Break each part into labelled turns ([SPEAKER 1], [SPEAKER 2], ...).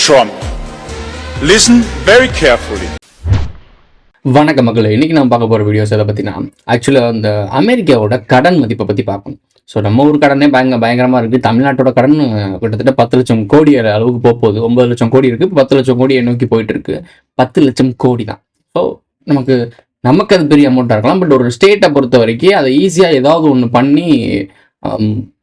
[SPEAKER 1] Trump. Listen very carefully.
[SPEAKER 2] வணக்க மக்கள், இன்னைக்கு நம்ம பார்க்க போகிற வீடியோஸ் எதை பற்றினா ஆக்சுவலாக அந்த அமெரிக்காவோட கடன் மதிப்பை பற்றி பார்க்கணும். ஸோ நம்ம ஊர் கடனே பயங்கரமாக இருக்குது. தமிழ்நாட்டோட கடன் கிட்டத்தட்ட 10 லட்சம் கோடி அளவுக்கு போகுது. 9 லட்சம் கோடி இருக்குது, 10 லட்சம் கோடியை நோக்கி போயிட்டு இருக்கு. 10 லட்சம் கோடி தான். ஸோ நமக்கு அது பெரிய அமௌண்ட்டாக இருக்கலாம். பட் ஒரு ஸ்டேட்டை பொறுத்த வரைக்கும் அதை ஈஸியாக ஏதாவது ஒன்று பண்ணி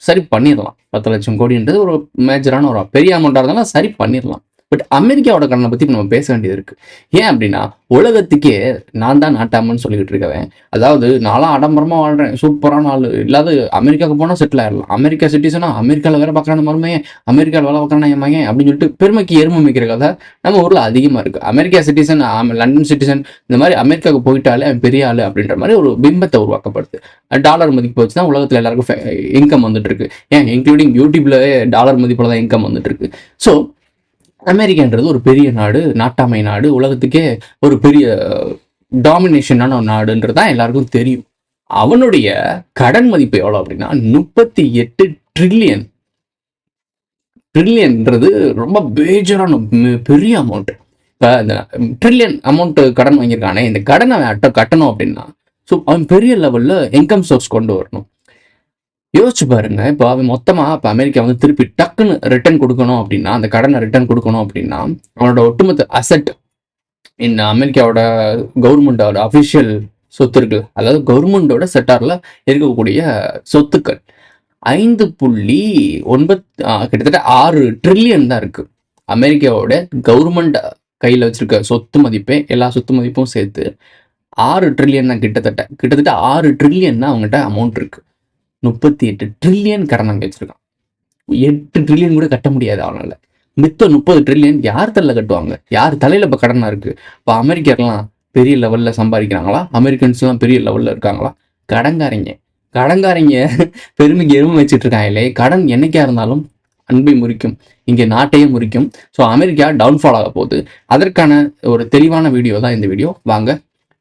[SPEAKER 2] சரி பண்ணிடலாம். 10 லட்சம் கோடின்றது ஒரு மேஜரான ஒரு பெரிய அமௌண்ட்டாக இருந்தாலும் சரி பண்ணிடலாம். பட் அமெரிக்காவோட கடனை பற்றி நம்ம பேச வேண்டியது இருக்குது. ஏன் அப்படின்னா, உலகத்துக்கே நான் தான் நாட்டாமன்னு சொல்லிக்கிட்டு இருக்கவேன். அதாவது நான்லாம் ஆடம்பரமாக வாழ்கிறேன், சூப்பரான ஆள் இல்லாத அமெரிக்காவுக்கு போனால் செட்டில் ஆயிடலாம். அமெரிக்கா சிட்டிசனாக அமெரிக்காவில் வேறு பார்க்குறான மருமையே, அமெரிக்காவில் வேலை பார்க்குறான என் மகன் அப்படின்னு சொல்லிட்டு பெருமைக்கு எருமை மிக்கிற கதை நம்ம ஊரில் அதிகமாக இருக்குது. அமெரிக்கா சிட்டிசன், லண்டன் சிட்டிசன், இந்த மாதிரி அமெரிக்காவுக்கு போயிட்டாலே அவன் பெரிய ஆள் அப்படின்ற மாதிரி ஒரு பிம்பத்தை உருவாக்கப்படுது. டாலர் மதிப்பு வச்சு தான் உலகத்தில் எல்லாருக்கும் இன்கம் வந்துட்டு இருக்கு. ஏன் இன்க்ளூடிங் யூடியூப்ல டாலர் மதிப்பில் தான் இன்கம் வந்துட்டு இருக்கு. ஸோ அமெரிக்கான்றது ஒரு பெரிய நாடு, நாட்டாமை நாடு, உலகத்துக்கே ஒரு பெரிய டாமினேஷனான ஒரு நாடுன்றது தான் எல்லாருக்கும் தெரியும். அவனுடைய கடன் மதிப்பு எவ்வளோ அப்படின்னா 38 ட்ரில்லியன். ட்ரில்லியன்ன்றது ரொம்ப பேஜரான பெரிய அமௌண்ட். இப்போ இந்த ட்ரில்லியன் அமௌண்ட் கடன் வாங்கியிருக்கானே, இந்த கடனை கட்டணும் அப்படின்னா ஸோ அவன் பெரிய லெவலில் இன்கம் சோர்ஸ் கொண்டு வரணும். யோசிச்சு பாருங்க, இப்போ அவன் மொத்தமாக இப்போ அமெரிக்கா திருப்பி டக்குன்னு ரிட்டர்ன் கொடுக்கணும் அப்படின்னா, அந்த கடனை ரிட்டர்ன் கொடுக்கணும் அப்படின்னா அவனோட ஒட்டுமொத்த அசெட் அமெரிக்காவோட கவர்மெண்டோட அஃபிஷியல் சொத்து இருக்கு, அதாவது கவர்மெண்டோட செக்டாரில் இருக்கக்கூடிய சொத்துக்கள் 5.9 கிட்டத்தட்ட 6 ட்ரில்லியன் தான் இருக்கு. அமெரிக்காவோட கவர்மெண்ட் கையில் வச்சிருக்க சொத்து மதிப்பே, எல்லா சொத்து மதிப்பும் சேர்த்து 6 ட்ரில்லியன் தான். கிட்டத்தட்ட 6 ட்ரில்லியன் தான் அவங்ககிட்ட அமௌண்ட் இருக்கு. 38 ட்ரில்லியன் கடன் அங்கே வச்சிருக்கான். 8 ட்ரில்லியன் கூட கட்ட முடியாது அவனால. மித்த 30 ட்ரில்லியன் யார் தலையில் கட்டுவாங்க? யார் தலையில் இப்போ கடனாக இருக்கு? இப்போ அமெரிக்கர்லாம் பெரிய லெவலில் சம்பாதிக்கிறாங்களா? அமெரிக்கன்ஸ்லாம் பெரிய லெவலில் இருக்காங்களா? கடங்காரங்க பெருமைக்கு எருமை வச்சுட்டு இருக்காங்களே. கடன் என்னைக்கா இருந்தாலும் அன்பை முறிக்கும், இங்கே நாட்டையே முறிக்கும். ஸோ அமெரிக்கா டவுன்ஃபால் ஆக போகுது. அதற்கான ஒரு தெளிவான வீடியோ தான் இந்த வீடியோ. வாங்க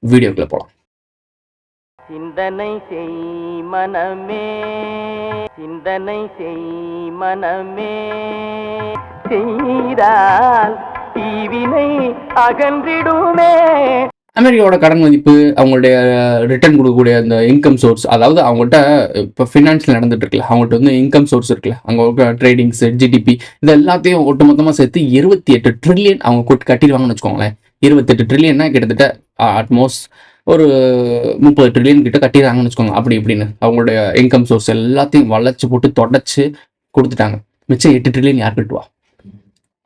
[SPEAKER 2] வீடியோக்குள்ள போகலாம்.
[SPEAKER 3] சிந்தனை செய் மனமே, சிந்தனை செய் மனமே, செய்தால் தீவினை அகன்றிடுமே.
[SPEAKER 2] அமெரிக்காவோட கடன் மதிப்பு, அவங்களுடைய ரிட்டர்ன் கொடுக்கக்கூடிய அந்த இன்கம் சோர்ஸ், அதாவது அவங்கள்ட்ட இப்போ ஃபினான்ஷியல் நடந்துட்டு இருக்குல்ல, அவங்கள்ட்ட இன்கம் சோர்ஸ் இருக்குல்ல, அவங்க ட்ரேடிங்ஸ், ஜிடிபி, இது எல்லாத்தையும் ஒட்டுமொத்தமாக சேர்த்து 28 ட்ரில்லியன் அவங்க கட்டிடுவாங்கன்னு வச்சுக்கோங்களேன். 28 ட்ரில்லியன்னா கிட்டத்தட்ட அட்மோஸ்ட் ஒரு 30 ட்ரில்லியன் கிட்ட கட்டிடுறாங்கன்னு வச்சுக்கோங்க. அப்படி இப்படின்னு அவங்களுடைய இன்கம் சோர்ஸ் எல்லாத்தையும் வளைச்சு போட்டு தொடச்சு கொடுத்துட்டாங்க. மிச்சம் 8 ட்ரில்லியன் யார் கட்டுவா?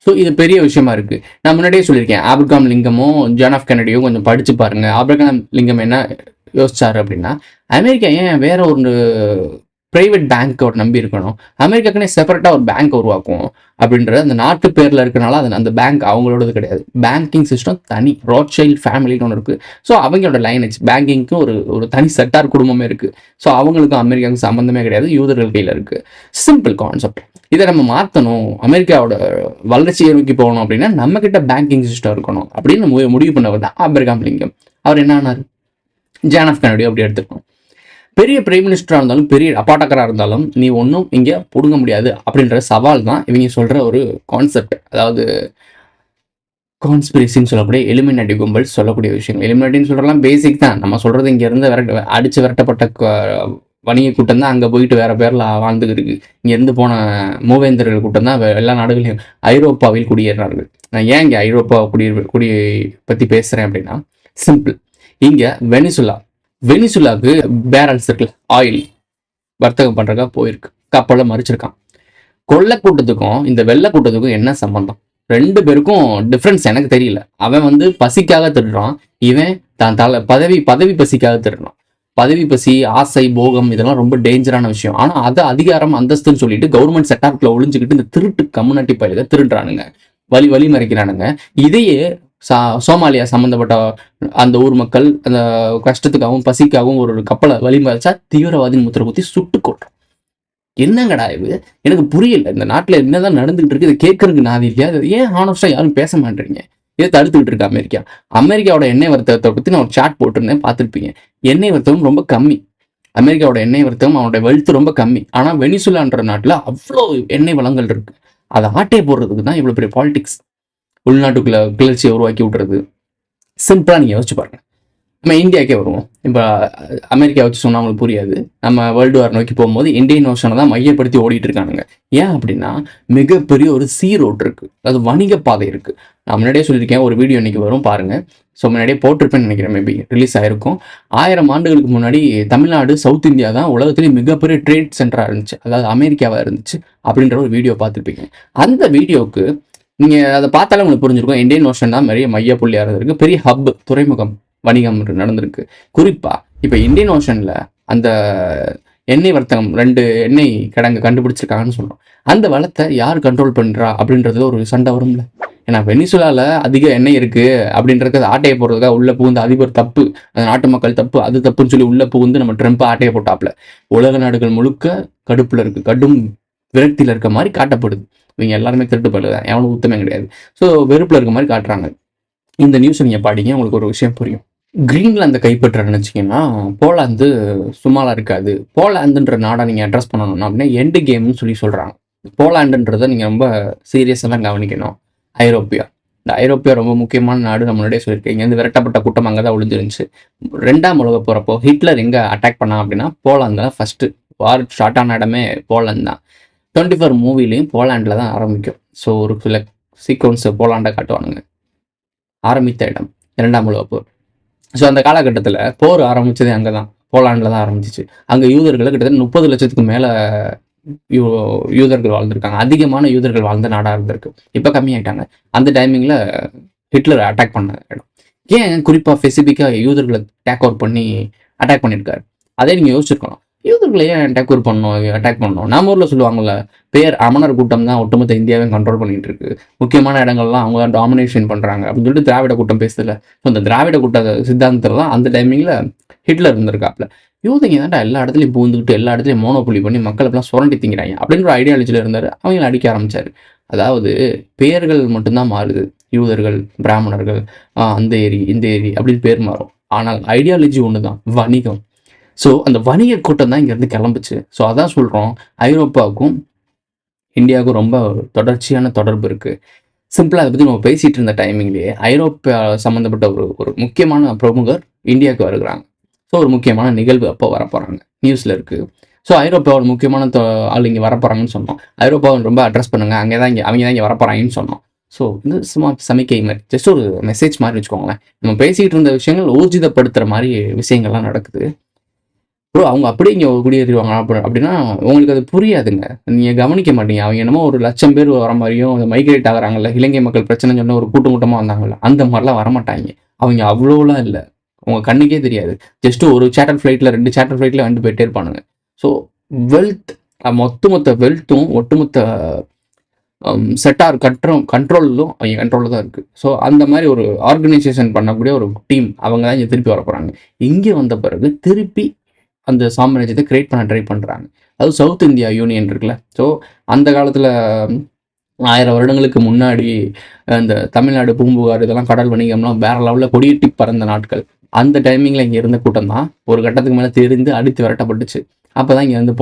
[SPEAKER 2] ஸோ இது பெரிய விஷயமா இருக்கு. நான் முன்னாடியே சொல்லியிருக்கேன், ஆப்ரகாம் லிங்கமும் ஜான் ஆஃப் கென்னடியும் கொஞ்சம் படிச்சு பாருங்க. ஆப்ரகாம் லிங்கம் என்ன யோசிச்சாரு அப்படின்னா, அமெரிக்கா ஏன் வேற ஒரு பிரைவேட் பேங்க்கோட நம்பி இருக்கணும், அமெரிக்காக்குன்னே செப்பரேட்டாக ஒரு பேங்க் உருவாக்கும் அப்படின்றது அந்த நாட்டு பேரில் இருக்கனால அந்த பேங்க் அவங்களோடது கிடையாது. பேங்கிங் சிஸ்டம் தனி, ரோத்ஷைல்ட் ஃபேமிலின்னு ஒன்று இருக்குது. ஸோ அவங்களோட லைனேஜ் பேங்கிங்க்கு ஒரு தனி செட்டார் குடும்பமே இருக்குது. ஸோ அவங்களுக்கும் அமெரிக்காவுக்கு சம்மந்தமே கிடையாது, யூதர்கள் கையில் இருக்குது. Simple concept. இதை நம்ம மாற்றணும், அமெரிக்காவோட வளர்ச்சியை நோக்கி போகணும் அப்படின்னா நம்மக்கிட்ட பேங்கிங் சிஸ்டம் இருக்கணும் அப்படின்னு முடிவு பண்ணவர் தான் ஆப்ரகாம் லிங்கம். அவர் என்ன ஆனார்? ஜான் ஆஃப் கென்னடி அப்படி எடுத்துக்கணும். பெரிய பிரைம் மினிஸ்டராக இருந்தாலும், பெரிய அப்பாட்டக்கராக இருந்தாலும், நீ ஒன்றும் இங்கே பிடுங்க முடியாது அப்படின்ற சவால் தான் இவங்க சொல்கிற ஒரு கான்செப்ட். அதாவது கான்ஸ்பிரசின்னு சொல்லக்கூடிய எலிமினாட்டி கும்பல் சொல்லக்கூடிய விஷயங்கள். எலிமினாட்டின்னு சொல்கிறலாம் பேசிக் தான். நம்ம சொல்கிறது இங்கேருந்து அடித்து விரட்டப்பட்ட வணிக கூட்டம் தான் அங்கே போயிட்டு வேறு பேரில் வாழ்ந்துக்கிட்டு இருக்கு. இங்கேருந்து போன மூவேந்தர்கள் கூட்டம் தான் எல்லா நாடுகளையும் ஐரோப்பாவில் குடியேறினார்கள். நான் ஏன் இங்கே ஐரோப்பா குடியை பற்றி பேசுகிறேன் அப்படின்னா, சிம்பிள். இங்கே வெனிசுலாவுக்கு பேரல்ஸ் இருக்குல்ல, ஆயில் வர்த்தகம் பண்ணுறதுக்காக போயிருக்கு, கப்பலை மறிச்சிருக்கான். கொள்ளை கூட்டத்துக்கும் இந்த வெள்ளை கூட்டத்துக்கும் என்ன சம்பந்தம்? 2 பேருக்கும் டிஃப்ரென்ஸ் எனக்கு தெரியல. அவன் பசிக்காக திருடுறான், இவன் தான் பதவி பசிக்காக திருடுறான். பதவி பசி, ஆசை, போகம் இதெல்லாம் ரொம்ப டேஞ்சரான விஷயம். ஆனால் அதை அதிகாரம், அந்தஸ்துன்னு சொல்லிட்டு கவர்மெண்ட் செட்டாருக்குள்ள ஒளிஞ்சுக்கிட்டு இந்த திருட்டு கம்யூனிட்டி பயிலுக திருடுறானுங்க, வழி மறைக்கிறானுங்க. இதையே சோமாலியா சம்மந்தப்பட்ட அந்த ஊர் மக்கள் அந்த கஷ்டத்துக்காகவும் பசிக்காகவும் ஒரு கப்பலை வழிமறைச்சா தீவிரவாதி முத்திரை குத்தி சுட்டு கொட்டுறோம். என்னங்கடா இது? எனக்கு புரியல. இந்த நாட்டில் என்னதான் நடந்துகிட்டு இருக்கு, இதை கேட்கறதுக்கு நாதி இல்லையா? ஏன் ஹானஸ்டா யாரும் பேச மாட்டேறீங்க? இதை தடுத்துக்கிட்டு இருக்கு அமெரிக்காவோட எண்ணெய் வர்த்தகத்தை பற்றி நான் ஒரு சார்ட் போட்டிருந்தேன், பார்த்துருப்பீங்க. எண்ணெய் வர்த்தகம் ரொம்ப கம்மி. அமெரிக்காவோட எண்ணெய் வர்த்தகம், அவனோட வெல்த் ரொம்ப கம்மி. ஆனால் வெனிசுலான்ற நாட்டில் அவ்வளோ எண்ணெய் வளங்கள் இருக்கு. அதை ஆட்டையை போடுறதுக்கு தான் இவ்வளோ பெரிய பாலிடிக்ஸ். உள்நாட்டுக்குள்ள கிளர்ச்சியை உருவாக்கி விட்றது. சிம்பிளாக நீங்கள் யோசிச்சு பாருங்க. நம்ம இந்தியாவுக்கே வருவோம். இப்போ அமெரிக்கா வச்சு சொன்னால் அவங்களுக்கு புரியாது. நம்ம வேர்ல்டு வார் நோக்கி போகும்போது இந்தியன் ஓஷனை தான் மையப்படுத்தி ஓடிட்டு இருக்கானுங்க. ஏன் அப்படின்னா மிகப்பெரிய ஒரு சீ ரோட் இருக்குது, அது வணிக பாதை இருக்குது. நான் முன்னாடியே சொல்லியிருக்கேன், ஒரு வீடியோ இன்னைக்கு வரும் பாருங்கள். ஸோ முன்னாடியே போட்டிருப்பேன்னு நினைக்கிறேன், மேபி ரிலீஸ் ஆகிருக்கும். 1000 ஆண்டுகளுக்கு முன்னாடி தமிழ்நாடு, சவுத் இந்தியா தான் உலகத்துலேயே மிகப்பெரிய ட்ரேட் சென்டராக இருந்துச்சு, அதாவது அமெரிக்காவாக இருந்துச்சு அப்படின்ற ஒரு வீடியோ பார்த்துருப்பீங்க. அந்த வீடியோவுக்கு நீங்கள் அதை பார்த்தாலே உங்களுக்கு புரிஞ்சிருக்கும், இந்தியன் ஓஷன் தான் நிறைய மைய புள்ளியாக இருந்திருக்கு, பெரிய ஹப், துறைமுகம், வணிகம் நடந்திருக்கு. குறிப்பாக இப்போ இந்தியன் ஓஷனில் அந்த எண்ணெய் வர்த்தகம் 2 எண்ணெய் கிடங்கு கண்டுபிடிச்சிருக்காங்கன்னு சொல்கிறோம். அந்த வளத்தை யார் கண்ட்ரோல் பண்ணுறா அப்படின்றது ஒரு சண்டை வரும்ல. ஏன்னா வெனிசுலாவில் அதிக எண்ணெய் இருக்குது அப்படின்றது அது ஆட்டையை போடுறதுக்காக உள்ளே புகுந்து அதிபர் தப்பு, அந்த நாட்டு மக்கள் தப்பு, அது தப்புன்னு சொல்லி உள்ளே புகுந்து நம்ம ட்ரம்ப் ஆட்டையை போட்டாப்புல. உலக நாடுகள் முழுக்க கடுப்பில் இருக்குது, கடும் விரக்தியில் இருக்க மாதிரி காட்டப்படுது. இவங்க எல்லாருமே திருட்டு போயிடுதான், எவனும் ஊத்தமே கிடையாது. ஸோ வெறுப்பில் இருக்க மாதிரி காட்டுறாங்க. இந்த நியூஸ் நீங்கள் படிங்க, உங்களுக்கு ஒரு விஷயம் புரியும். கிரீன்லாந்தை கைப்பற்ற நினச்சிங்கன்னா போலாந்து சும்மாலாம் இருக்காது. போலாந்துன்ற நாடை நீங்கள் அட்ரஸ் பண்ணணும்னா அப்படின்னா எண்டு கேம்னு சொல்லி சொல்கிறாங்க. போலாண்டுன்றதை நீங்கள் ரொம்ப சீரியஸாக கவனிக்கணும். ஐரோப்பியா, இந்த ஐரோப்பியா ரொம்ப முக்கியமான நாடு. நம்ம முன்னாடியே சொல்லியிருக்கேன், இங்கேருந்து விரட்டப்பட்ட கூட்டம் அங்கே தான் ஒளிஞ்சிருந்துச்சு. 2ஆம் உலக போகிறப்போ ஹிட்லர் எங்கே அட்டாக் பண்ணா அப்படின்னா போலாந்து தான் ஃபஸ்ட்டு. வார் ஸ்டார்ட் ஆன இடமே போலாந்து தான். 24 மூவிலையும் போலாண்டில் தான் ஆரம்பிக்கும். ஸோ ஒரு சில சீக்வன்ஸ் போலாண்டை காட்டுவானுங்க. ஆரம்பித்த இடம் 2ஆம் உலக போர். ஸோ அந்த காலகட்டத்தில் போர் ஆரம்பித்ததே அங்கே தான், போலாண்டில் தான் ஆரம்பிச்சிச்சு. அங்கே யூதர்கள் கிட்டத்தட்ட 30 லட்சத்துக்கு மேலே யூதர்கள் வாழ்ந்துருக்காங்க. அதிகமான யூதர்கள் வாழ்ந்த நாடாக இருந்திருக்கு. இப்போ கம்மியாயிட்டாங்க. அந்த டைமிங்கில் ஹிட்லர் அட்டாக் பண்ண இடம். ஏன் குறிப்பாக ஸ்பெசிஃபிக்காக யூதர்களை டேக் ஓவர் பண்ணி அட்டாக் பண்ணியிருக்காரு? அதே நீங்கள் யோசிச்சிருக்கணும், யூதர்களை ஏன் அட்டாக் பண்ணணும்? நம்ம ஊரில் சொல்லுவாங்கள்ல, பேர் அமனர் கூட்டம் தான் ஒட்டுமொத்த இந்தியாவையும் கண்ட்ரோல் பண்ணிட்டு இருக்கு, முக்கியமான இடங்கள்லாம் அவங்க தான் டாமினேஷன் பண்ணுறாங்க அப்படின்னு சொல்லிட்டு திராவிட கூட்டம் பேசுதில்ல. ஸோ அந்த திராவிட கூட்ட சித்தாந்தத்தில் தான் அந்த டைமிங்கில் ஹிட்லர் இருந்திருக்காப்புல. யூதங்க தான்டா எல்லா இடத்துலையும் பூந்துக்கிட்டு எல்லா இடத்துலையும் மோனோபொலி பண்ணி மக்களுக்கெல்லாம் சுரண்டி திங்கிறாங்க அப்படின்ற ஐடியாலஜியில் இருந்தார். அவங்கள அடிக்க ஆரம்பித்தார். அதாவது பெயர்கள் மட்டும்தான் மாறுது, யூதர்கள், பிராமணர்கள், அந்த ஏரி இந்த ஏரி அப்படின்னு பேர் மாறும். ஆனால் ஐடியாலஜி ஒன்று தான், வணிகம். ஸோ அந்த வணிக கூட்டம் தான் இங்கேருந்து கிளம்புச்சு. ஸோ அதான் சொல்கிறோம், ஐரோப்பாவுக்கும் இந்தியாவுக்கும் ரொம்ப தொடர்ச்சியான தொடர்பு இருக்குது. சிம்பிளாக அதை பற்றி நம்ம பேசிகிட்டு இருந்த டைமிங்லேயே ஐரோப்பியா சம்மந்தப்பட்ட ஒரு முக்கியமான பிரமுகர் இந்தியாவுக்கு வருகிறாங்க. ஸோ ஒரு முக்கியமான நிகழ்வு அப்போ வரப்போகிறாங்க, நியூஸில் இருக்குது. ஸோ ஐரோப்பாவோட முக்கியமான ஆள் இங்கே வரப்போகிறாங்கன்னு சொன்னோம். ஐரோப்பாவை ரொம்ப அட்ரஸ் பண்ணுங்கள், அவங்க தான் இங்கே வரப்போகிறாங்கன்னு சொன்னோம். ஸோ இது சும்மா சமிக்கை மாதிரி, ஜஸ்ட் ஒரு மெசேஜ் மாதிரி வச்சுக்கோங்களேன். நம்ம பேசிக்கிட்டு இருந்த விஷயங்கள் ஊர்ஜிதப்படுத்துகிற மாதிரி விஷயங்கள்லாம் நடக்குது. ப்ரோ அவங்க அப்படியே இங்கே குடியேறிடுவாங்க அப்படின்னா உங்களுக்கு அது புரியாதுங்க, நீங்கள் கவனிக்க மாட்டீங்க. அவங்க என்னமோ ஒரு 1,00,000 பேர் வர மாதிரியும் அந்த மைக்ரேட் ஆகிறாங்கல்ல, இலங்கை மக்கள் பிரச்சனை சொன்ன ஒரு கூட்டமாக வந்தாங்கல்ல, அந்த மாதிரிலாம் வரமாட்டாங்க. அவங்க அவ்வளோலாம் இல்லை, உங்கள் கண்ணுக்கே தெரியாது. ஜஸ்ட் ஒரு சேட்டர் ஃப்ளைட்டில் 2 சேட்டர் ஃப்ளைட்டில் வந்து போயிட்டே இருப்பானுங்க. ஸோ வெல்த், ஒட்டுமொத்த வெல்த்தும் ஒட்டுமொத்த செட்டார் கண்ட்ரோலும் அவங்க கண்ட்ரோலில் தான் இருக்குது. ஸோ அந்த மாதிரி ஒரு ஆர்கனைசேஷன் பண்ணக்கூடிய ஒரு டீம் அவங்க தான் இங்கே திருப்பி வர போகிறாங்க. இங்கே வந்த பிறகு திருப்பி அந்த சாம்ராஜ்யத்தை கிரியேட் பண்ண ட்ரை பண்ணுறாங்க. அது சவுத் இந்தியா யூனியன் இருக்குல்ல. ஸோ அந்த காலத்தில் 1000 வருடங்களுக்கு முன்னாடி இந்த தமிழ்நாடு, பூம்புகார், இதெல்லாம் கடல் வணிகம்லாம் வேற லெவலில் கொடியேட்டி பறந்த நாட்கள். அந்த டைமிங்கில் இங்கே இருந்த கூட்டம் தான் ஒரு கட்டத்துக்கு மேலே தெரிந்து அடித்து விரட்டப்பட்டுச்சு. அப்போ தான் இங்கே வந்து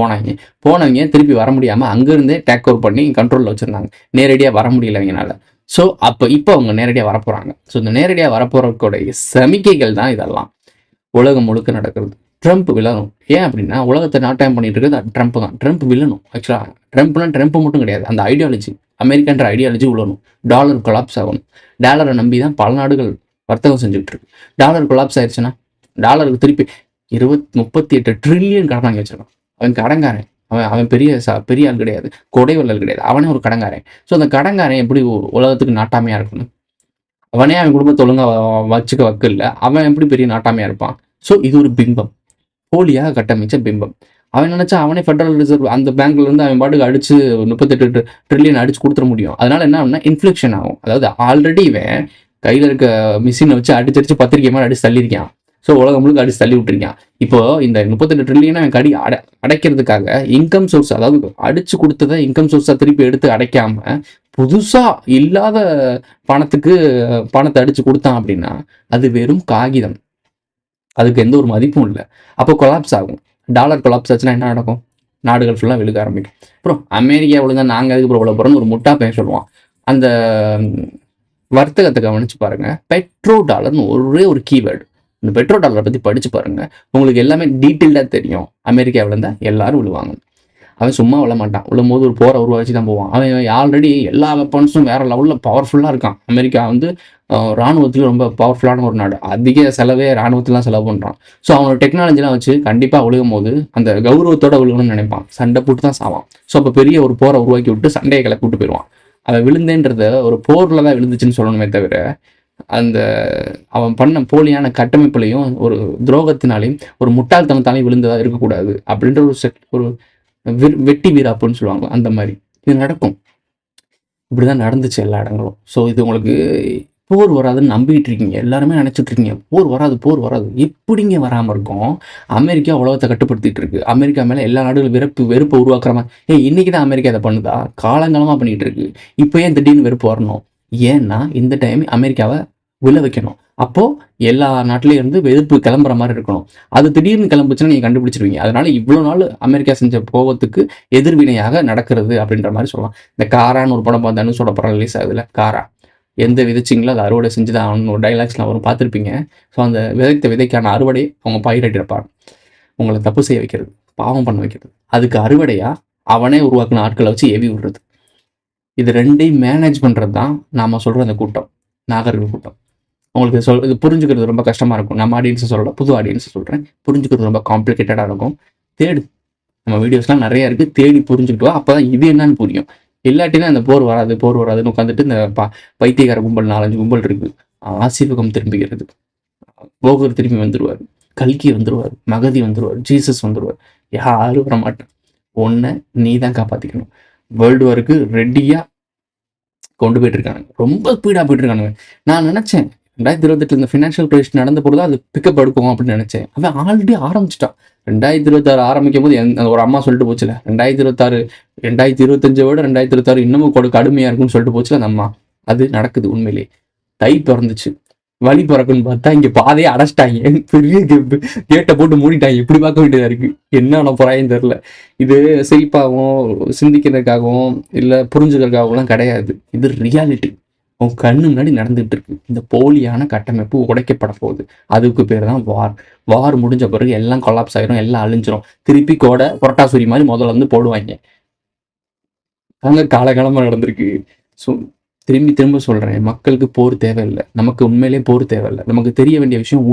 [SPEAKER 2] போனவங்க திருப்பி வர முடியாமல் அங்கேருந்தே டேக் ஓவர் பண்ணி கண்ட்ரோலில் வச்சுருந்தாங்க. நேரடியாக வர முடியல அவங்கனால. ஸோ இப்போ அவங்க நேரடியாக வரப்போகிறாங்க. ஸோ இந்த நேரடியாக வரப்போகிறக்கூடிய சமிக்கைகள் தான் இதெல்லாம் உலகம் முழுக்க நடக்கிறது. ட்ரம்ப் விழணும். ஏன் அப்படின்னா உலகத்தை நாட்டாயம் பண்ணிட்டு இருக்கிறது ட்ரம்ப் தான். ட்ரம்ப் விழணும். ஆக்சுவலாக ட்ரம்ப் மட்டும் கிடையாது, அந்த ஐடியாலஜி, அமெரிக்கான்ற ஐடியாலஜி விழணும். டாலர் கொலாப்ஸ் ஆகணும். டாலரை நம்பி தான் பல நாடுகள் வர்த்தகம் செஞ்சுட்டு இருக்கு. டாலர் கொலாப்ஸ் ஆயிடுச்சுன்னா டாலருக்கு திருப்பி 38 ட்ரில்லியன் கடன் வாங்கி வச்சிருக்கான். அவன் கடங்காரன். அவன் பெரிய ஆள் கிடையாது, கொடைவள்ளல் கிடையாது, அவனே ஒரு கடங்காரன். ஸோ அந்த கடங்காரன் எப்படி உலகத்துக்கு நாட்டாமையாக இருக்கணும்? அவனே அவன் குடும்பத்தை ஒழுங்காக வச்சுக்க வக்கு இல்லை, அவன் எப்படி பெரிய நாட்டாமையாக இருப்பான்? ஸோ இது ஒரு பிம்பம், போலியாக கட்டமைச்ச பிம்பம். அவன் நினச்சா அவனே ஃபெடரல் ரிசர்வ் அந்த பேங்க்லேருந்து அவன் பாட்டுக்கு அடிச்சு 38 ட்ரில்லியன் அடிச்சு கொடுத்துட முடியும். அதனால என்ன ஆகும்னா இன்ஃப்ளேஷன் ஆகும். அதாவது ஆல்ரெடி இவன் கையில் இருக்க மிஷினை வச்சு அடிச்சு பத்திரிக்கை மாதிரி அடிச்சு தள்ளியிருக்கான். ஸோ உலகம் முழுக்க அடிச்சு தள்ளி விட்டுருக்கான். இப்போ இந்த 38 ட்ரில்லியனை அவன் அடைக்கிறதுக்காக இன்கம் சோர்ஸ், அதாவது அடிச்சு கொடுத்ததை இன்கம் சோர்ஸாக திருப்பி எடுத்து அடைக்காம புதுசாக இல்லாத பணத்தை அடிச்சு கொடுத்தான் அப்படின்னா அது வெறும் காகிதம், அதுக்கு எந்த ஒரு மதிப்பும் இல்லை. அப்போ கொலாப்ஸ் ஆகும். டாலர் கொலாப்ஸ் ஆச்சுன்னா என்ன நடக்கும்? நாடுகள் ஃபுல்லாக விழுக ஆரம்பிக்கும். அப்புறம் அமெரிக்கா விழுந்தா நாங்கள் அதுக்கு அப்புறம் உள்ள போகிறோன்னு ஒரு முட்டா பையன் சொல்லுவான். அந்த வர்த்தகத்தை கவனிச்சு பாருங்க. பெட்ரோ டாலர்னு ஒரே ஒரு கீவேர்டு. இந்த பெட்ரோ டாலரை பற்றி படிச்சு பாருங்க, உங்களுக்கு எல்லாமே டீட்டெயில்டாக தெரியும். அமெரிக்கா விழுந்தா எல்லாரும் விழுவாங்க. அவன் சும்மா விழ மாட்டான், விழும்போது ஒரு போரை உருவாச்சு தான் போவான். அவன் ஆல்ரெடி எல்லா வெப்பன்ஸும் வேற லெவலில் பவர்ஃபுல்லாக இருக்கான். அமெரிக்கா வந்து இராணுவத்துக்கு ரொம்ப பவர்ஃபுல்லான ஒரு நாடு, அதிக செலவே இராணுவத்துலாம் செலவு பண்ணுறான். ஸோ அவனோட டெக்னாலஜிலாம் வச்சு கண்டிப்பாக விழுகும் போது அந்த கௌரவத்தோட விழுகணும்னு நினைப்பான், சண்டை போட்டு தான் சாவான். ஸோ அப்போ பெரிய ஒரு போரை உருவாக்கி விட்டு சண்டையை கிளப்பி விட்டு போயிடுவான். அவன் விழுந்தேன்றத ஒரு போரில் தான் விழுந்துச்சுன்னு சொல்லணுமே தவிர, அந்த அவன் பண்ண போலியான கட்டமைப்புலையும் ஒரு துரோகத்தினாலையும் ஒரு முட்டாள்தனத்தாலையும் விழுந்ததாக இருக்கக்கூடாது அப்படின்ற ஒரு வெட்டி வீராப்புன்னு சொல்லுவாங்க. அந்த மாதிரி இது நடக்கும். இப்படிதான் நடந்துச்சு எல்லா இடங்களும். ஸோ இது உங்களுக்கு போர் வராதுன்னு நம்பிக்கிட்டு இருக்கீங்க, எல்லாருமே நினைச்சிட்டு இருக்கீங்க போர் வராது போர் வராது. எப்படிங்க வராமல் இருக்கும்? அமெரிக்கா உலகத்தை கட்டுப்படுத்திட்டு இருக்கு. அமெரிக்கா மேலே எல்லா நாடுகளும் வெறுப்பை உருவாக்குற மாதிரி. இன்னைக்கு தான் அமெரிக்கா இதை பண்ணுதா? காலங்காலமாக பண்ணிட்டு இருக்கு. இப்போ ஏன் திடீர்னு வெறுப்பு வரணும்? ஏன்னா இந்த டைம் அமெரிக்காவை விழ வைக்கணும். அப்போ எல்லா நாட்டிலையும் இருந்து எதிர்ப்பு கிளம்புற மாதிரி இருக்கணும். அது திடீர்னு கிளம்புச்சுன்னா நீங்க கண்டுபிடிச்சிருவீங்க. அதனால இவ்வளோ நாள் அமெரிக்கா செஞ்ச கோபத்துக்கு எதிர்வினையாக நடக்கிறது அப்படின்ற மாதிரி சொல்லலாம். இந்த காரான்னு ஒரு படம் பார்த்து தனுஷோட படம் ரிலீஸ் ஆகுதுல, காரா, எந்த விதைச்சிங்களோ அதை அறுவடை செஞ்சுதான் அவனு ஒரு டைலாக்ஸ்லாம் வரும், பார்த்துருப்பீங்க. ஸோ அந்த விதைக்கான அறுவடை அவங்க பயிரிட்டிருப்பாங்க. உங்களை தப்பு செய்ய வைக்கிறது, பாவம் பண்ண வைக்கிறது. அதுக்கு அறுவடையா அவனே உருவாக்குன ஆட்களை வச்சு ஏவி விடுறது. இது ரெண்டையும் மேனேஜ் பண்ணுறது தான் நாம் சொல்கிற அந்த கூட்டம், நாகர்கள் கூட்டம். உங்களுக்கு இது புரிஞ்சுக்கிறது ரொம்ப கஷ்டமாக இருக்கும். நம்ம ஆடியன்ஸை சொல்லல, புது ஆடியன்ஸை சொல்கிறேன். புரிஞ்சுக்கிறது ரொம்ப காம்ப்ளிகேட்டடாக இருக்கும். தேடு, நம்ம வீடியோஸ்லாம் நிறைய இருக்குது, தேடி புரிஞ்சுக்கிட்டு வா. அப்போ தான் இது என்னன்னு புரியும். இல்லாட்டினா அந்த போர் வராதுன்னு உட்காந்துட்டு இந்த பைத்தியக்கார கும்பல் 4-5 கும்பல் இருக்குது. ஆசிவகம் திரும்பிக்கிறது, போகர் திரும்பி வந்துடுவார், கல்கி வந்துடுவார், மகதி வந்துடுவார், ஜீசஸ் வந்துடுவார். யாரும் வர மாட்டேன். ஒன்றை நீ தான் காப்பாற்றிக்கணும். வேர்ல்டு வாருக்கு ரெடியாக கொண்டு போயிட்டு இருக்காங்க, ரொம்ப ஸ்பீடாக போயிட்டு இருக்கானுங்க. நான் நினச்சேன் 2028 இந்த ஃபினான்ஷியல் கிரைசிஸ் நடந்த பொழுது அது பிக்கப் எடுக்கும் அப்படின்னு நினைச்சேன். அவன் ஆல்ரெடி ஆரம்பிச்சிட்டான். 2026 ஆரம்பிக்கும் போது ஒரு அம்மா சொல்லிட்டு போச்சுல, 2026 2025 விட 2026 இன்னமும் கடுமையா இருக்குன்னு சொல்லிட்டு போச்சுல அந்த அம்மா. அது நடக்குது உண்மையிலே. தை பிறந்துச்சு, வழி பிறக்குன்னு பார்த்தா இங்க பாதையை அடைச்சிட்டாங்க, பெரிய கேட்டை போட்டு மூடிட்டாங்க. இப்படி பார்க்க வேண்டியதா இருக்கு. என்ன போறாயின்னு தெரியல. இது சிரிப்பாகவும் சிந்திக்கிறதுக்காகவும் இல்லை புரிஞ்சுக்கிறதுக்காகவும் கிடையாது. இது ரியாலிட்டி. உன் கண்ணு முன்னாடி நடந்துட்டு இருக்கு. இந்த போலியான கட்டமைப்பு உடைக்கப்பட போகுது. அதுக்கு பேர் தான் வார் முடிஞ்ச பிறகு எல்லாம் கொலாப்ஸ் ஆயிரும், எல்லாம் அழிஞ்சிரும். திருப்பி புரட்டாசூரி மாதிரி முதல்ல வந்து போடுவாங்க. அங்க காலகாலமா நடந்திருக்கு. ஸோ திரும்ப சொல்றேன், மக்களுக்கு போர் தேவையில்லை. நமக்கு உண்மையிலே போர் தேவையில்லை. நமக்கு தெரிய வேண்டிய விஷயம்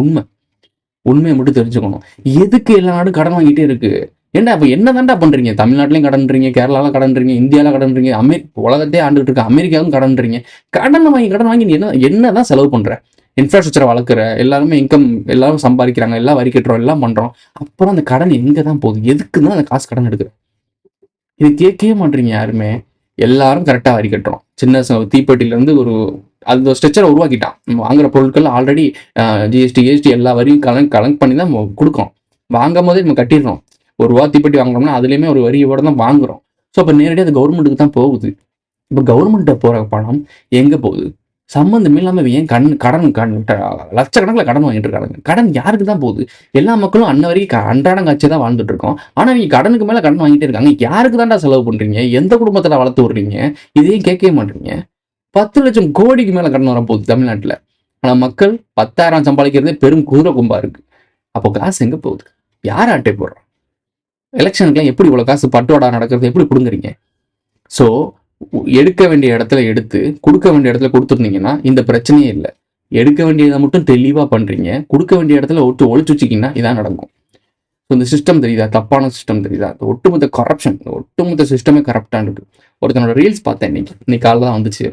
[SPEAKER 2] உண்மையை மட்டும் தெரிஞ்சுக்கணும். எதுக்கு எல்லா நாடும் கடன் வாங்கிட்டே இருக்கு? ஏன்டா அப்போ என்னதான்டா பண்றீங்க? தமிழ்நாட்டிலையும் கடன்றீங்க, கேரளாவில் கடன்றீங்க, இந்தியாவில் கடன்றீங்க, உலகத்தையே ஆண்டுகிட்டு இருக்க அமெரிக்காவும் கடன்றீங்க. கடன் வாங்கி நீ என்னதான் செலவு பண்ற? இன்ஃப்ராஸ்ட்ரக்சரை வளர்க்குற, எல்லாருமே எல்லாரும் சம்பாதிக்கிறாங்க, எல்லாம் வரி கட்டுறோம், எல்லாம் பண்றோம். அப்புறம் அந்த கடன் எங்க தான் போகுது? எதுக்கு தான் அந்த காசு கடன் எடுக்கிற? இது கேட்கவே மாட்டீங்க யாருமே. எல்லாரும் கரெக்டாக வரி கட்டுறோம். சின்ன தீப்பெட்டியிலேருந்து அந்த ஸ்ட்ரக்சரை உருவாக்கிட்டான். வாங்குற பொருட்கள் ஆல்ரெடி ஜிஎஸ்டி எல்லா வரியும் கலெக்ட் பண்ணி தான் கொடுக்குறோம். வாங்கும் போதே நம்ம கட்டிடுறோம். ₹1 தீப்பெட்டி வாங்குறோம்னா அதுலேயுமே ஒரு வரியோட தான் வாங்குறோம். ஸோ அப்போ நேரடியாக அது கவர்மெண்ட்டுக்கு தான் போகுது. இப்போ கவர்மெண்ட்டை போகிற பணம் எங்கே போகுது? சம்மந்தமே இல்லாமல் ஏன் கடன் லட்சக்கணக்கில் கடன் வாங்கிட்டு இருக்காங்க. கடன் யாருக்கு தான் போகுது? எல்லா மக்களும் வரைக்கும் அன்றாடம் காட்சி தான் வாழ்ந்துட்டு இருக்கோம். ஆனால் நீங்கள் கடனுக்கு மேலே கடன் வாங்கிட்டே இருக்காங்க. யாருக்கு தான்டா செலவு பண்ணுறீங்க? எந்த குடும்பத்தில் வளர்த்து விடுறீங்க? இதையும் கேட்கவே மாட்டீங்க. 10 லட்சம் கோடிக்கு மேலே கடன் வரப்போகுது தமிழ்நாட்டில். ஆனால் மக்கள் 10,000 சம்பாதிக்கிறதே பெரும் குதிரை கும்பா இருக்கு. அப்போ காசு எங்கே போகுது? யார் ஆட்டை போடுறோம்? எலெக்ஷனுக்குலாம் எப்படி இவ்வளோ காசு பட்டுவாடா நடக்கிறது? எப்படி கொடுங்குறீங்க? ஸோ எடுக்க வேண்டிய இடத்துல எடுத்து கொடுக்க வேண்டிய இடத்துல கொடுத்துருந்தீங்கன்னா இந்த பிரச்சனையே இல்லை. எடுக்க வேண்டியதை மட்டும் தெளிவாக பண்ணுறீங்க, கொடுக்க வேண்டிய இடத்துல ஒழிச்சு வச்சிங்கன்னா இதான் நடக்கும். ஸோ இந்த சிஸ்டம் தெரியுதா? தப்பான சிஸ்டம் தெரியுதா? இந்த ஒட்டுமொத்த கரப்ஷன், ஒட்டுமொத்த சிஸ்டமே கரப்டாக இருக்குது. ஒருத்தனோட ரீல்ஸ் பார்த்தேன் இன்னைக்கு காலையில் தான் வந்துச்சு.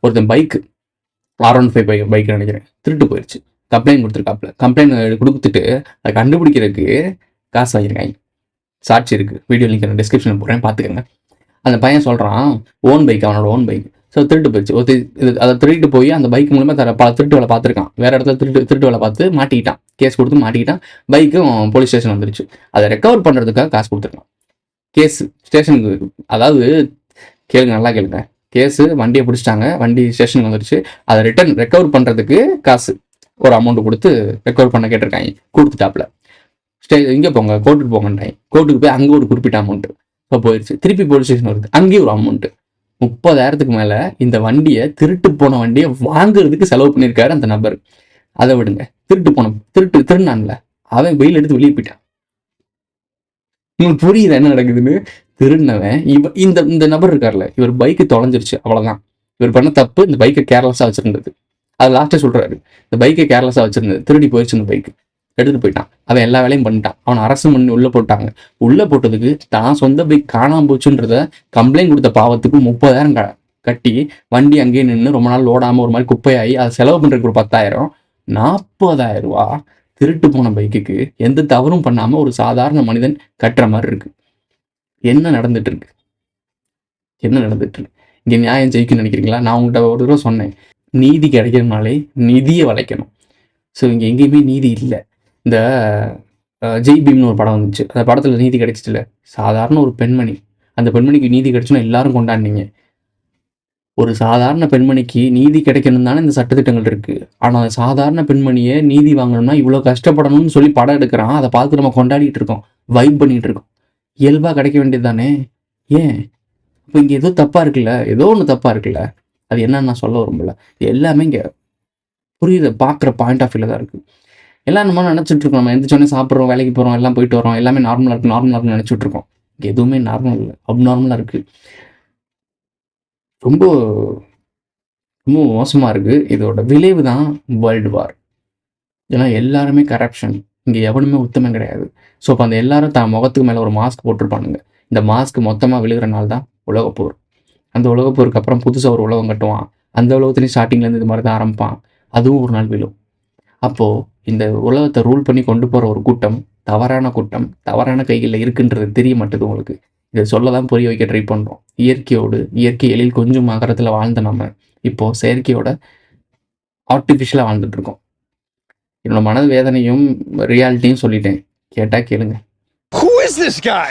[SPEAKER 2] ஒருத்தன் பைக்கு R15 பைக் நினைக்கிறேன், திருட்டு போயிடுச்சு. கம்ப்ளைண்ட் கொடுத்துருக்காப்புல. கம்ப்ளைண்ட் கொடுத்துட்டு அதை கண்டுபிடிக்கிறதுக்கு காசு வாங்கியிருக்காங்க. சாட்சி இருக்குது, வீடியோ லிங்க் நான் டிஸ்கிரிப்ஷனில் போடுறேன், பார்த்துக்கோங்க. அந்த பையன் சொல்கிறான் ஓன் பைக், அவனோட ஓன் பைக். ஸோ திருட்டு போயிடுச்சு. அதை திருட்டு போய் அந்த பைக் மூலமாக பல திருட்டு வேலை பார்த்துருக்கான். வேறு இடத்துல திருட்டு வேலை பார்த்து மாட்டிக்கிட்டான். கேஸ் கொடுத்து மாட்டிக்கிட்டான். பைக்கும் போலீஸ் ஸ்டேஷன் வந்துருச்சு. அதை ரெக்கவர் பண்ணுறதுக்காக காசு கொடுத்துருக்கான். கேஸ் ஸ்டேஷனுக்கு, அதாவது கேளுங்க, நல்லா கேளுங்க. கேஸு வண்டியை பிடிச்சிட்டாங்க, வண்டி ஸ்டேஷனுக்கு வந்துருச்சு. அதை ரெக்கவர் பண்ணுறதுக்கு காசு ஒரு அமௌண்ட் கொடுத்து ரெக்கவர் பண்ண கேட்டிருக்காங்க. கொடுத்துட்டாப்புல. இங்கே போங்க, கோர்ட்டுக்கு போங்கன்றாங்க. கோர்ட்டுக்கு போய் அங்கே ஒரு குறிப்பிட்ட அமௌண்ட்டு. இப்போ போயிடுச்சு. திருப்பி போலீஸ் ஸ்டேஷன் வருது, அங்கேயும் ஒரு அமௌண்ட்டு. 30,000க்கு மேலே இந்த வண்டியை திருட்டு போன வண்டியை வாங்குறதுக்கு செலவு பண்ணியிருக்காரு அந்த நபர். அதை விடுங்க, திருநான்ல அவன் வெயில் எடுத்து வெளியே போயிட்டான். உங்களுக்கு புரியுது என்ன நடக்குதுன்னு? திருநவன் இந்த நபர் இருக்கார்ல, இவர் பைக்கு தொலைஞ்சிருச்சு, அவ்வளோதான். இவர் பண்ண தப்பு, இந்த பைக்கை கேர்லெஸ்ஸாக வச்சிருந்தது. அது லாஸ்ட்டாக சொல்கிறாரு, இந்த பைக்கை கேர்லெஸ்ஸாக வச்சிருந்தது, திருடி போயிடுச்சு, இந்த பைக்கு எடுத்துகிட்டு போயிட்டான். அவன் எல்லா வேலையும் பண்ணிட்டான். அவனை அரசு பண்ணி உள்ளே போட்டாங்க. உள்ளே போட்டதுக்கு தான் சொந்த பைக் காணாமல் போச்சுன்றத கம்ப்ளைண்ட் கொடுத்த பாவத்துக்கு 30,000 கட்டி வண்டி அங்கேயே நின்று ரொம்ப நாள் ஓடாமல் ஒரு மாதிரி குப்பையாகி அதை செலவு பண்ணுறதுக்கு ஒரு 10,000, 40,000 ரூபா திருட்டு போன பைக்குக்கு எந்த தவறும் பண்ணாமல் ஒரு சாதாரண மனிதன் கட்டுற மாதிரி இருக்கு. என்ன நடந்துட்டு இருக்கு? இங்கே நியாயம் ஜெயிக்குன்னு நினைக்கிறீங்களா? நான் உங்கள்கிட்ட ஒரு தடவை சொன்னேன், நீதி கிடைக்கிறதுனாலே நிதியை வளைக்கணும். ஸோ இங்கே எங்கேயுமே நீதி இல்லை. இந்த ஜெய் பீம்னு ஒரு படம் வந்துச்சு, அந்த படத்தில் நீதி கிடைச்சிச்சுல, சாதாரண ஒரு பெண்மணி, அந்த பெண்மணிக்கு நீதி கிடைச்சுன்னா எல்லாரும் கொண்டாடினீங்க. ஒரு சாதாரண பெண்மணிக்கு நீதி கிடைக்கணும் தானே இந்த சட்டத்திட்டங்கள் இருக்குது. ஆனால் அந்த சாதாரண பெண்மணியை நீதி வாங்கணும்னா இவ்வளோ கஷ்டப்படணும்னு சொல்லி படம் எடுக்கிறான். அதை பார்த்து நம்ம கொண்டாடிட்டு இருக்கோம், வைப் பண்ணிகிட்டு இருக்கோம். இயல்பாக கிடைக்க வேண்டியது தானே? ஏன் இப்போ இங்கே ஏதோ தப்பாக இருக்குல்ல? ஏதோ ஒன்று தப்பாக இருக்குல்ல? அது என்னன்னு நான் சொல்ல விரும்பல. இது எல்லாமே இங்கே புரியுது, பார்க்குற பாயிண்ட் ஆஃப் வியூவில் தான் இருக்குது. எல்லாம் நம்ம நினச்சிட்டு இருக்கோம், நம்ம எந்திரிச்சோடனே சாப்பிட்றோம், வேலைக்கு போகிறோம், எல்லாம் போயிட்டு வரோம், எல்லாமே நார்மலாக இருக்குன்னு நினச்சிட்டு இருக்கோம். இங்கே எதுவுமே நார்மல் இல்லை, அப்நார்மலாக இருக்குது. ரொம்ப ரொம்ப மோசமாக இருக்குது. இதோட விளைவு தான் வேர்ல்டு வார். ஏன்னா எல்லாருமே கரப்ஷன், இங்கே எவனுமே உத்தமம் கிடையாது. ஸோ இப்போ அந்த எல்லாரும் தான் முகத்துக்கு மேலே ஒரு மாஸ்க் போட்டிருப்பானுங்க. இந்த மாஸ்க் மொத்தமாக விழுகிற நாள் தான் உலகப்போர். அந்த உலகப்போருக்கு அப்புறம் புதுசாக ஒரு உலகம் கட்டுவான். அந்த உலகத்துலேயும் ஸ்டார்டிங்லேருந்து இது மாதிரி தான் ஆரம்பிப்பான். அதுவும் ஒரு நாள் விழும். அப்போது இந்த உலகத்தை ரூல் பண்ணி கொண்டு போகிற ஒரு கூட்டம் தவறான கைகளில் இருக்குன்றது தெரிய மாட்டேது உங்களுக்கு. இதை சொல்ல தான் புரிய வைக்க ட்ரை பண்ணுறோம். இயற்கை எழில் கொஞ்சம் நகரத்தில் வாழ்ந்த நம்ம இப்போது செயற்கையோட ஆர்டிஃபிஷியலாக வாழ்ந்துட்டுருக்கோம். என்னோட மனது வேதனையும் ரியாலிட்டியும் சொல்லிட்டேன், கேட்டால் கேளுங்க.
[SPEAKER 1] Who is this guy?